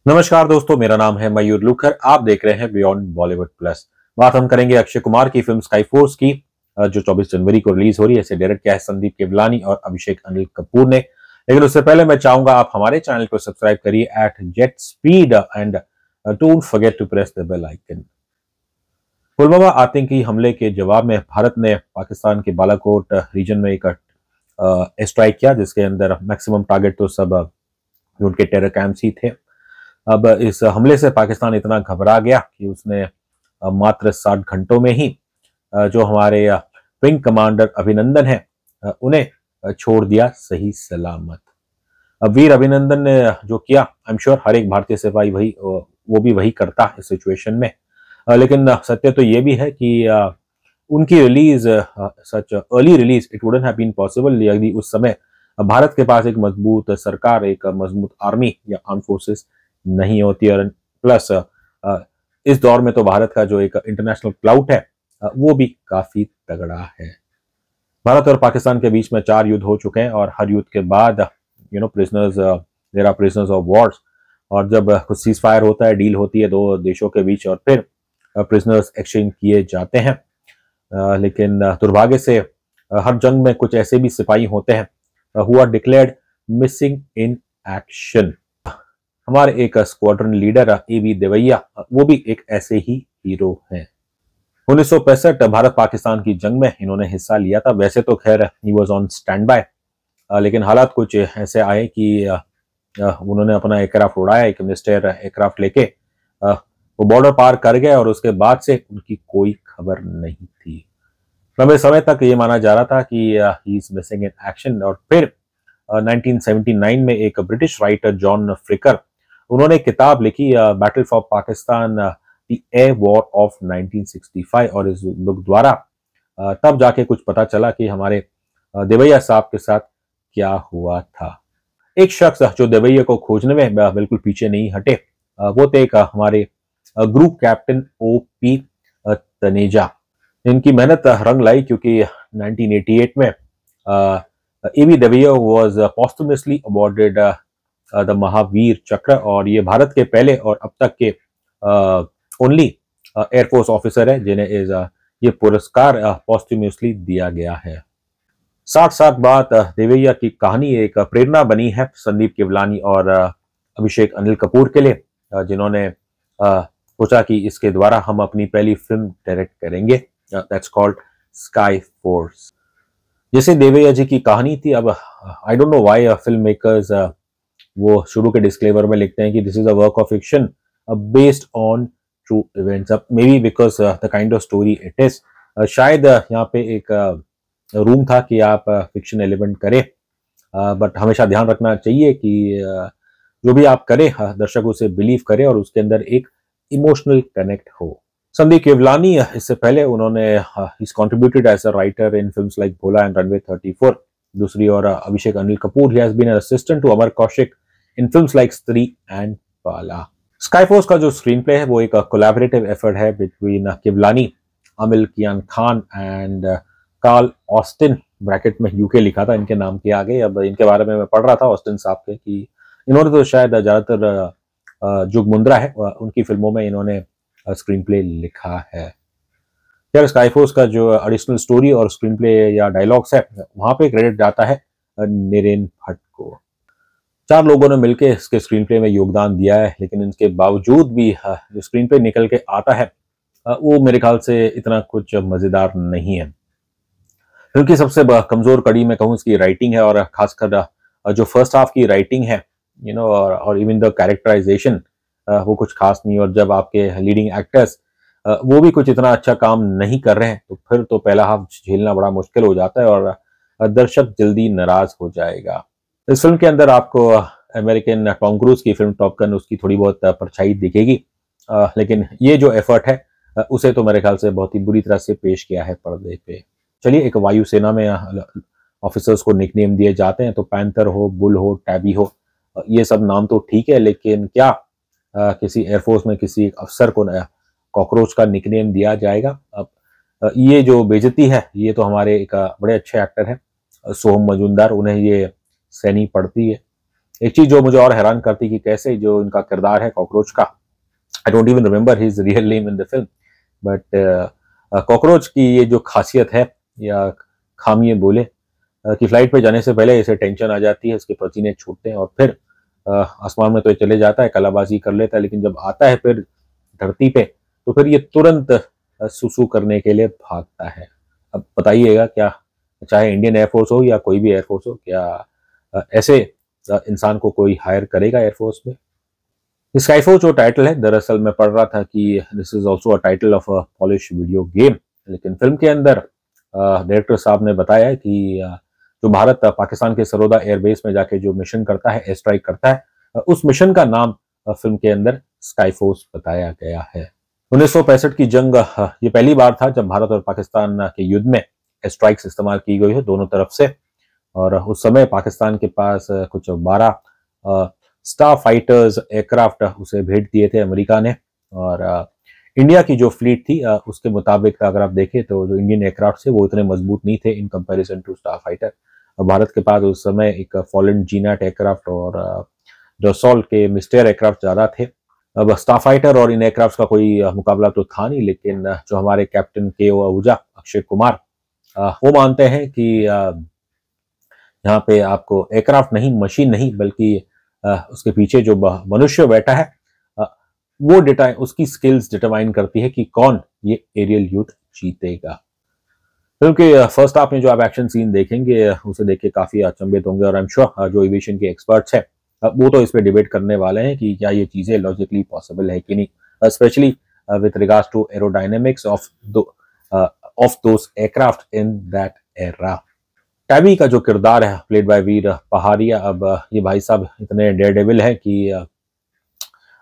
नमस्कार दोस्तों, मेरा नाम है मयूर लुखर। आप देख रहे हैं बियॉन्ड बॉलीवुड प्लस। बात हम करेंगे अक्षय कुमार की फिल्म स्काई फोर्स की, जो 24 जनवरी को रिलीज हो रही है। इसे डायरेक्ट किया है संदीप केवलानी और अभिषेक अनिल कपूर ने। लेकिन उससे पहले मैं चाहूंगा आप हमारे चैनल को सब्सक्राइब करिए at jet speed and don't forget to press the bell icon. Pulwama आतंकी हमले के जवाब में भारत ने पाकिस्तान के बालाकोट रीजन में एक स्ट्राइक किया, जिसके अंदर मैक्सिमम टारगेट तो सब उनके टेरर कैंप्स ही थे। अब इस हमले से पाकिस्तान इतना घबरा गया कि उसने मात्र 60 घंटों में ही जो हमारे विंग कमांडर अभिनंदन है उन्हें छोड़ दिया सही सलामत। अब वीर अभिनंदन ने जो किया, आई एम श्योर हर एक भारतीय सिपाही वही वो भी वही करता इस सिचुएशन में। लेकिन सत्य तो ये भी है कि उनकी release, such early release, it wouldn't have been possible यदि उस समय भारत के पास एक मजबूत सरकार, एक मजबूत आर्मी या आर्म फोर्सेस नहीं होती। और प्लस इस दौर में तो भारत का जो एक इंटरनेशनल क्लाउट है वो भी काफी तगड़ा है। भारत और पाकिस्तान के बीच में 4 युद्ध हो चुके हैं और हर युद्ध के बाद prisoners, there are prisoners of wars. और जब कुछ सीज फायर होता है, डील होती है दो देशों के बीच और फिर प्रिजनर्स एक्सचेंज किए जाते हैं। लेकिन दुर्भाग्य से हर जंग में कुछ ऐसे भी सिपाही होते हैं who are declared missing in action. हमारे एक स्क्वाड्रन लीडर ए.बी. देवैया, वो भी एक ऐसे ही हीरो हैं। 1965 भारत पाकिस्तान की जंग में इन्होंने हिस्सा लिया था। वैसे तो खैर he was on stand by, लेकिन हालात कुछ ऐसे आए कि उन्होंने अपना एयरक्राफ्ट उड़ाया, एक मिस्टर एयरक्राफ्ट लेके वो बॉर्डर पार कर गए और उसके बाद से उनकी कोई खबर नहीं थी। लंबे समय तक ये माना जा रहा था कि he is missing in action. और फिर 1979 में एक ब्रिटिश राइटर जॉन फ्रिकर, उन्होंने एक किताब लिखी, battle for Pakistan the air war of 1965। और इस बुक द्वारा तब जाके कुछ पता चला कि हमारे देवैया साहब के साथ क्या हुआ था। एक शख्स जो देवैया को खोजने में बिल्कुल पीछे नहीं हटे, वो थे एक हमारे ग्रुप कैप्टन O.P. तनेजा। इनकी मेहनत रंग लाई क्योंकि 1988 में A B. Devaiah was posthumously awarded the Mahavir Chakra. और ये भारत के पहले और अब तक के ओनली एयरफोर्स ऑफिसर है जिन्हें ये पुरस्कार पोस्टुमसली दिया गया है। 60 साल बाद देवैया की कहानी एक प्रेरणा बनी है संदीप केवलानी और अभिषेक अनिल कपूर के लिए, जिन्होंने सोचा कि इसके द्वारा हम अपनी पहली फिल्म डायरेक्ट करेंगे। That's called sky force. जैसे देवैया जी की कहानी थी, अब I don't know why film makers वो शुरू के डिस्क्लेमर में लिखते हैं कि this is a work of fiction based on true events. अब maybe because the kind of story it is, शायद यहाँ पे एक रूम था कि आप फिक्शन एलिमेंट करें, बट हमेशा ध्यान रखना चाहिए कि जो भी आप करें दर्शक उसे बिलीव करे और उसके अंदर एक इमोशनल कनेक्ट हो। संदीप केवलानी, इससे पहले उन्होंने is contributed as a writer in films like Bhola and runway 34। दूसरी ओर Abhishek Anil Kapoor, he has been an assistant to Amar Kaushik in films like Stree and Bala. Sky force का जो स्क्रीन प्ले है वो एक कोलैबोरेटिव एफर्ट है between Kewalani, Aamir Kiyan Khan and Carl Austin. Bracket में UK लिखा था इनके नाम के आगे। अब इनके बारे में मैं पढ़ रहा था ऑस्टिन साहब के कि इन्होंने तो शायद ज्यादातर जुग मुंद्रा है उनकी फिल्मों में इन्होंने स्क्रीन प्ले लिखा है। यार स्काई फोर्स का जो एडिशनल स्टोरी और स्क्रीन प्ले या डायलॉग्स है वहां पे क्रेडिट जाता है नरेन भट्ट को। 4 लोगों ने मिलकर इसके स्क्रीन प्ले में योगदान दिया है, लेकिन इनके बावजूद भी जो स्क्रीन प्ले निकल के आता है वो मेरे ख्याल से इतना कुछ मजेदार नहीं है। फिल्म की सबसे कमजोर कड़ी मैं कहूँ इसकी राइटिंग है, और खासकर जो फर्स्ट हाफ की राइटिंग है और इवन द कैरेक्टराइजेशन वो कुछ खास नहीं। और जब आपके लीडिंग एक्टर्स वो भी कुछ इतना अच्छा काम नहीं कर रहे हैं तो फिर तो पहला हाफ झेलना बड़ा मुश्किल हो जाता है और दर्शक जल्दी नाराज हो जाएगा। इस फिल्म के अंदर आपको अमेरिकन टॉम क्रूज की फिल्म टॉप गन, उसकी थोड़ी बहुत परछाई दिखेगी, लेकिन ये जो एफर्ट है उसे तो मेरे ख्याल से बहुत ही बुरी तरह से पेश किया है पर्दे पे। चलिए, एक वायुसेना में ऑफिसर्स को निकनेम दिए जाते हैं, तो पैंथर हो, बुल हो, टैबी हो, ये सब नाम तो ठीक है, लेकिन क्या किसी एयरफोर्स में किसी अफसर को कॉकरोच का निकनेम दिया जाएगा? अब ये जो बेइज्जती है ये तो हमारे एक बड़े अच्छे एक्टर हैं सोहम मजूमदार, उन्हें ये सहनी पड़ती है। एक चीज जो मुझे और हैरान करती कि कैसे जो इनका किरदार है कॉकरोच का, I don't even remember his real name in the film, but cockroach की ये जो खासियत है या खामियां बोले कि फ्लाइट पे जाने से पहले इसे टेंशन आ जाती है, इसके पसीने छूटते हैं और फिर आसमान में तो ये चले जाता है, कलाबाजी कर लेता है, लेकिन जब आता है फिर धरती पे तो फिर ये तुरंत सुसु करने के लिए भागता है। अब बताइएगा, क्या चाहे इंडियन एयरफोर्स हो या कोई भी एयरफोर्स हो, क्या ऐसे इंसान को कोई हायर करेगा एयरफोर्स में? स्काईफोर्स जो टाइटल है, दरअसल मैं पढ़ रहा था कि this is also a title of a polish video game, लेकिन फिल्म के अंदर डायरेक्टर साहब ने बताया है कि जो भारत पाकिस्तान के सरोदा एयरबेस में जाके जो मिशन करता है, एयर स्ट्राइक करता है, उस मिशन का नाम फिल्म के अंदर स्काईफोर्स बताया गया है। 1965 की जंग ये पहली बार था जब भारत और पाकिस्तान के युद्ध में एयर स्ट्राइक्स इस्तेमाल की गई है दोनों तरफ से, और उस समय पाकिस्तान के पास कुछ 12 स्टार फाइटर्स एयरक्राफ्ट उसे भेज दिए थे अमेरिका ने, और इंडिया की जो फ्लीट थी उसके मुताबिक अगर आप देखें तो जो इंडियन एयरक्राफ्ट थे वो इतने मजबूत नहीं थे in comparison to star fighter. Bharat के पास उस समय एक फॉलन जीनाट एयरक्राफ्ट और डसॉल्ट के मिस्टर एयरक्राफ्ट ज्यादा थे। अब स्टार फाइटर और इन एयरक्राफ्ट का कोई मुकाबला तो था नहीं, लेकिन जो हमारे कैप्टन के.ओ. आहूजा अक्षय कुमार वो मानते हैं कि यहाँ पे आपको एयरक्राफ्ट नहीं, मशीन नहीं, बल्कि उसके पीछे जो मनुष्य बैठा है वो उसकी स्किल्स डिटरमाइन करती है कि कौन ये एरियल युद्ध जीतेगा। क्योंकि फर्स्ट हाफ में जो आप एक्शन सीन देखेंगे उसे देख के काफी अचंभित होंगे, और आई एम श्योर जो एविएशन के एक्सपर्ट्स हैं वो तो इस पे डिबेट करने वाले हैं कि क्या ये चीजें लॉजिकली पॉसिबल है कि नहीं, especially with regards to aerodynamics of those aircraft in that era. Tabby का जो किरदार है प्लेड बाय वीर पहाड़िया, अब ये भाई साहब इतने डेयरडेविल है कि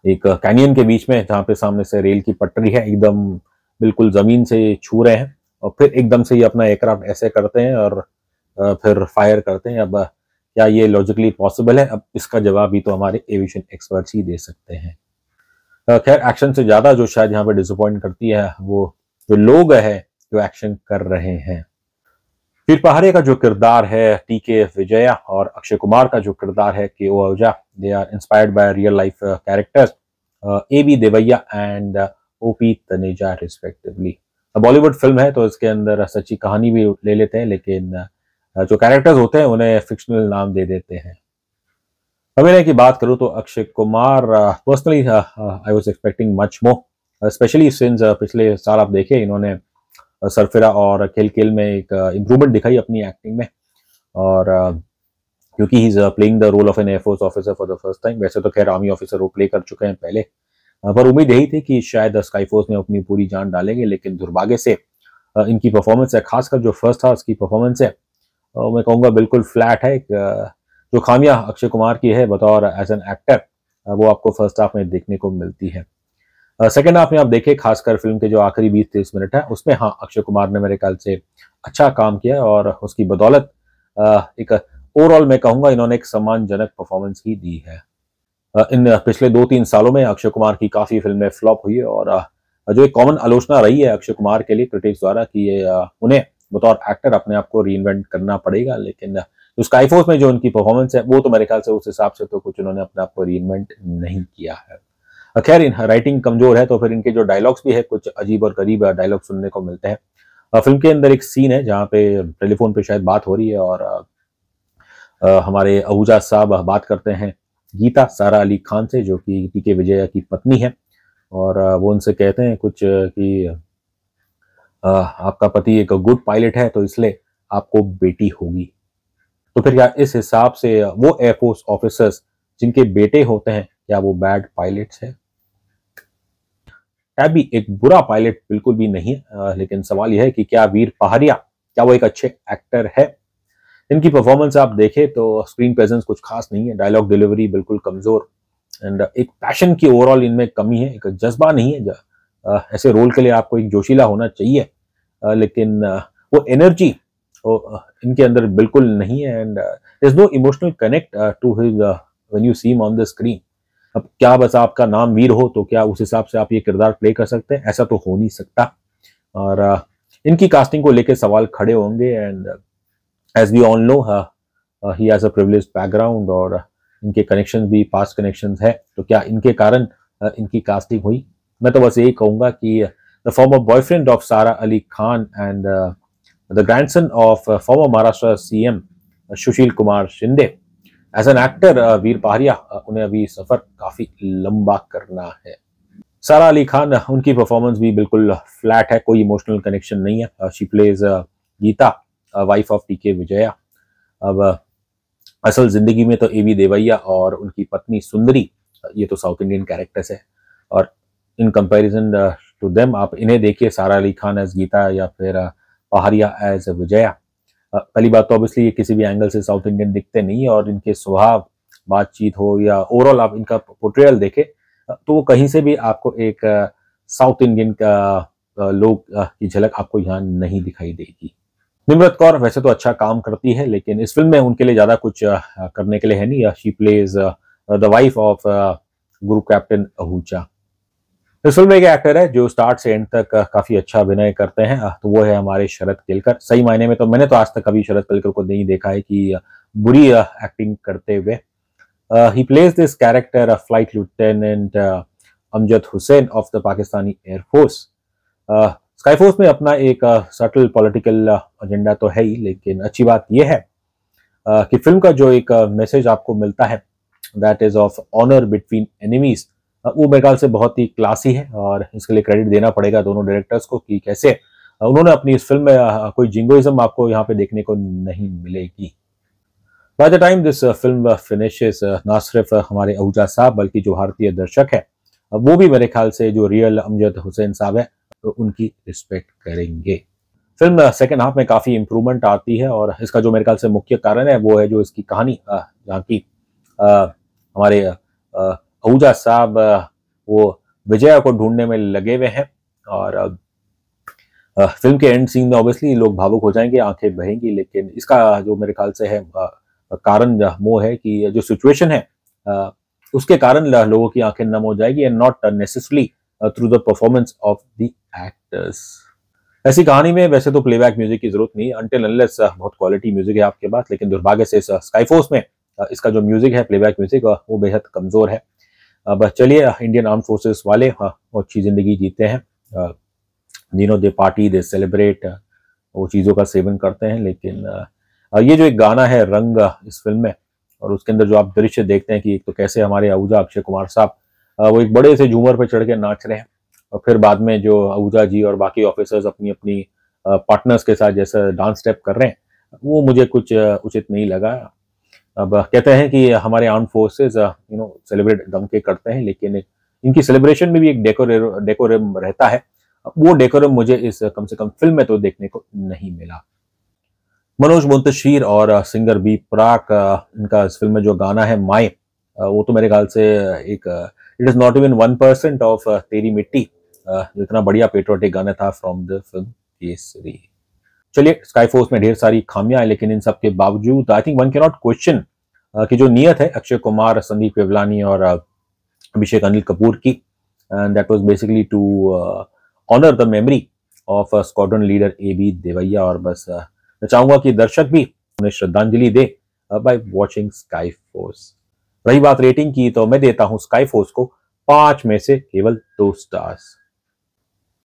एक कैनियन के बीच में जहाँ पे सामने से रेल की पटरी है, एकदम बिल्कुल जमीन से छू रहे हैं और फिर एकदम से ये अपना एयरक्राफ्ट ऐसे करते हैं और फिर फायर करते हैं। अब क्या ये लॉजिकली पॉसिबल है? अब इसका जवाब भी तो हमारे एविएशन एक्सपर्ट्स ही दे सकते हैं। खैर, एक्शन से ज्यादा जो शायद यहाँ पे डिसअपॉइंट करती है वो जो लोग है जो एक्शन कर रहे हैं। वीर पहाड़िया का जो किरदार है टी.के. विजया और अक्षय कुमार का जो किरदार है K O. Ahuja, they are inspired by real life characters A B. Devayya and O P. Taneja respectively. Bollywood film है तो इसके अंदर सच्ची कहानी भी ले लेते हैं, लेकिन जो कैरेक्टर्स होते हैं उन्हें फिक्शनल नाम दे देते हैं। अभिनय की बात करूं तो Akshay Kumar personally I was expecting much more, specially since पिछले साल आप देखें इन्होंने सरफिरा और किल किल में एक इम्प्रूवमेंट दिखाई अपनी एक्टिंग में, और क्योंकि he is playing the role of an air force officer for the first time. वैसे तो खैर आर्मी ऑफिसर वो प्ले कर चुके हैं पहले, पर उम्मीद यही थी कि शायद स्काईफोर्स में अपनी पूरी जान डालेंगे, लेकिन दुर्भाग्य से इनकी परफॉर्मेंस है, खासकर जो फर्स्ट था उसकी परफॉर्मेंस है मैं कहूँगा बिल्कुल फ्लैट है। जो खामियां अक्षय कुमार की है बतौर एज एन एक्टर वो आपको फर्स्ट हाफ में देखने को मिलती है। सेकेंड हाफ में आप देखें, खासकर फिल्म के जो आखिरी 20-30 मिनट है उसमें हाँ अक्षय कुमार ने मेरे ख्याल से अच्छा काम किया, और उसकी बदौलत एक ओवरऑल मैं कहूँगा इन्होंने एक सम्मानजनक परफॉर्मेंस ही दी है। इन पिछले 2-3 सालों में अक्षय कुमार की काफी फिल्में फ्लॉप हुई है, और जो एक कॉमन आलोचना रही है अक्षय कुमार के लिए क्रिटिक्स द्वारा कि ये उन्हें बतौर एक्टर अपने आप को रीइन्वेंट करना पड़ेगा, लेकिन जो स्काईफोर्स में जो उनकी परफॉर्मेंस है वो तो मेरे ख्याल से उस हिसाब से तो कुछ उन्होंने अपने आप को रीइन्वेंट नहीं किया है। खैर, इन राइटिंग कमजोर है तो फिर इनके जो डायलॉग्स भी है कुछ अजीब और गरीब डायलॉग सुनने को मिलते हैं। फिल्म के अंदर एक सीन है जहाँ पे टेलीफोन पे शायद बात हो रही है और हमारे आहूजा साहब बात करते हैं गीता सारा अली खान से, जो कि टी.के. विजया की पत्नी है, और वो उनसे कहते हैं कुछ कि आपका पति एक गुड पायलट है तो इसलिए आपको बेटी होगी। तो फिर क्या इस हिसाब से वो एयरफोर्स ऑफिसर्स जिनके बेटे होते हैं क्या वो बैड पायलट्स है? टैबी एक बुरा पायलट बिल्कुल भी नहीं है, लेकिन सवाल यह है कि क्या वीर पहाड़िया क्या वो एक अच्छे एक्टर है? इनकी परफॉर्मेंस आप देखें तो स्क्रीन प्रेजेंस कुछ खास नहीं है, डायलॉग डिलीवरी बिल्कुल कमजोर, एंड एक पैशन की ओवरऑल इनमें कमी है, एक जज्बा नहीं है। ऐसे रोल के लिए आपको एक जोशीला होना चाहिए, लेकिन वो एनर्जी इनके अंदर बिल्कुल नहीं है, and there is no emotional connect to his when you see him on the screen. अब क्या बस आपका नाम वीर हो तो क्या उस हिसाब से आप ये किरदार प्ले कर सकते हैं? ऐसा तो हो नहीं सकता, और इनकी कास्टिंग को लेकर सवाल खड़े होंगे। And as we all know he has a privileged background, और इनके कनेक्शन भी पास्ट कनेक्शन है, तो क्या इनके कारण इनकी कास्टिंग हुई? मैं तो बस यही कहूंगा कि the former boyfriend of Sara Ali Khan and the grandson of former Maharashtra CM Sushil Kumar Shinde as an actor Veer Pahariya, उन्हें अभी सफर काफी लंबा करना है। सारा अली खान, उनकी परफॉर्मेंस भी बिल्कुल फ्लैट है, कोई इमोशनल कनेक्शन नहीं है। She plays Geeta, wife of T K Vijaya. अब असल जिंदगी में तो एवी देवैया और उनकी पत्नी सुंदरी, ये तो साउथ इंडियन कैरेक्टर्स है, और इन कंपैरिजन टू देम आप इन्हें देखिए, सारा अली खान एज गीता या फिर पहाड़िया एज विजया। पहली बात तो ऑब्वियसली ये किसी भी एंगल से साउथ इंडियन दिखते नहीं, और इनके स्वभाव, बातचीत हो या ओवरऑल आप इनका पोर्ट्रेयल देखें तो वो कहीं से भी आपको एक साउथ इंडियन का लोग की झलक आपको यहाँ नहीं दिखाई देगी। निम्रत कौर वैसे तो अच्छा काम करती है, लेकिन इस फिल्म में उनके लिए ज्यादा कुछ करने के लिए है नहीं। She plays the wife of Guru captain Ahuja. इस फिल्म में एक एक्टर है जो स्टार्ट से एंड तक काफी अच्छा अभिनय करते हैं, तो वो है हमारे शरद केलकर। सही मायने में तो मैंने तो आज तक कभी शरद केलकर को नहीं देखा है कि बुरी एक्टिंग करते हुए। He plays this character of Flight Lieutenant Amjad Hussain of the Pakistani Air Force. स्काईफोर्स में अपना एक सटल पॉलिटिकल एजेंडा तो है ही, लेकिन अच्छी बात यह है कि फिल्म का जो एक मैसेज आपको मिलता है, that is of honour between enemies, वो मेरे ख्याल से बहुत ही क्लासी है, और इसके लिए क्रेडिट देना पड़ेगा दोनों डायरेक्टर्स को कि कैसे उन्होंने अपनी इस फिल्म में कोई जिंगोइज्म आपको यहाँ पे देखने को नहीं मिलेगी। By the time this film finishes, ना सिर्फ हमारे आहूजा साहब बल्कि जो भारतीय दर्शक है वो भी मेरे ख्याल से जो रियल अमजद हुसैन साहब है तो उनकी रिस्पेक्ट करेंगे। फिल्म सेकंड हाफ में काफी इंप्रूवमेंट आती है, और इसका जो मेरे ख्याल से मुख्य कारण है वो है जो इसकी कहानी, जहाँ की हमारे आहूजा साहब वो विजया को ढूंढने में लगे हुए हैं, और फिल्म के एंड सीन में ऑब्वियसली लोग भावुक हो जाएंगे, आंखें बहेंगी, लेकिन इसका जो मेरे ख्याल से है कारण वो है कि जो सिचुएशन है उसके कारण लोगों की आंखें नम हो जाएगी, and not necessarily through the performance of the actors. ऐसी कहानी में वैसे तो प्लेबैक म्यूजिक की जरूरत नहीं, अनटिल अनलेस बहुत क्वालिटी म्यूजिक है आपके पास, लेकिन दुर्भाग्य से स्काईफोर्स में इसका जो म्यूजिक है, प्लेबैक म्यूजिक, वो बेहद कमजोर है। अब चलिए, इंडियन आर्म फोर्सेस वाले अच्छी जिंदगी जीते हैं, दे पार्टी, दे सेलिब्रेट, वो चीज़ों का सेवन करते हैं, लेकिन ये जो एक गाना है रंग इस फिल्म में, और उसके अंदर जो आप दृश्य देखते हैं कि एक तो कैसे हमारे आहूजा अक्षय कुमार साहब वो एक बड़े से झूमर पे चढ़ के नाच रहे हैं, और फिर बाद में जो आहूजा जी और बाकी ऑफिसर्स अपनी अपनी पार्टनर्स के साथ जैसा डांस स्टेप कर रहे हैं, वो मुझे कुछ उचित नहीं लगा। अब कहते हैं कि हमारे आर्म फोर्सेस सेलिब्रेट दम के करते हैं, लेकिन इनकी सेलिब्रेशन में भी एक डेकोरम रहता है, वो डेकोरम मुझे इस कम से कम फिल्म में तो देखने को नहीं मिला। मनोज मुंतशिर और सिंगर बी प्राक, इनका इस फिल्म में जो गाना है माए, वो तो मेरे ख्याल से एक it is not even 1% of तेरी मिट्टी, जो इतना बढ़िया पेट्रोटिक गाना था फ्रॉम द फिल्म केसरी। चलिए, स्काईफोर्स में ढेर सारी खामियां हैं, लेकिन इन सब के बावजूद I think one can not question कि जो नियत है अक्षय कुमार, संदीप केवलानी और अभिषेक अनिल कपूर की, and that was basically to honour the memory of squadron leader A B Devayya. और बस मैं चाहूंगा कि दर्शक भी उन्हें श्रद्धांजलि दे बाय वॉचिंग स्काईफोर्स। रही बात रेटिंग की, तो मैं देता हूं स्काईफोर्स को 5 में से केवल 2 स्टार्स।